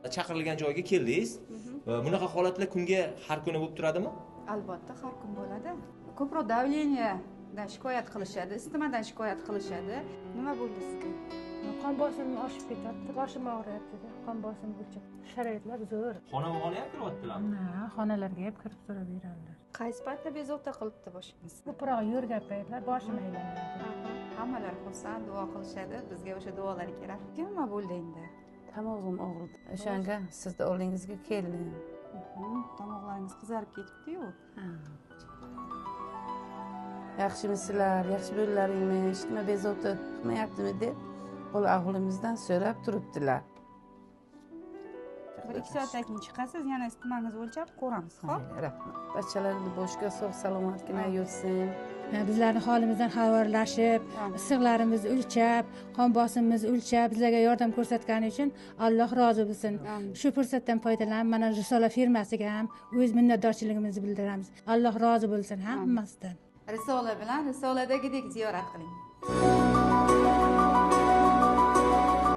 Chaqirilgan joyga keldingiz. Bunaqa holatlar kunga har kuni bo'lib turadimi? Albatta har kun bo'ladi. Ko'proq davleniyadan shikoyat qilishadi, istimadan shikoyat qilishadi. Nima bo'ldi sizga? Qon bosimim oshib ketyapti, boshim og'riyapti. Qon bosim o'chib. Sharoitlar zo'r. Xonama-xona ham kiryaptilarmi? Ha, xonalarga ham kirib turaveradilar. Qaysi paytda bezovta qilibdi boshingiz? Ko'proq yurgan paytlar boshim aylanadi. Hammalar xursand, duo qilishadi. Bizga o'sha duolar kerak. Nima bo'ldi endi? Tomog'im og'ridi. O'shanga sizni oldingizga keldim. Tomoqlaringiz qizarib ketibdi-yu. Yaxshimisizlar, yaxshi bo'llaringmi, hech nima bezovta qilmayaptimi deb bola ahvolimizdan so'rab turibdilar. 1-2 soatdan keyin chiqasiz, yana istimangizni o'lchab ko'ramiz, xo'p? Rahmat. Bachalarimni boshqa sog' salomatgina yursin. Bizlarning holimizdan xabarlashib, issiqlarimizni o'lchab, qon bosimimizni o'lchab, bizlarga yordam ko'rsatgani uchun Alloh rozi bo'lsin. Shu fursatdan foydalanib, mana Risola firmasiga ham o'z minnatdorchiligimizni bildiramiz. Alloh rozi bo'lsin hammasidan. Risola bilan risoladagidek ziyorat qiling.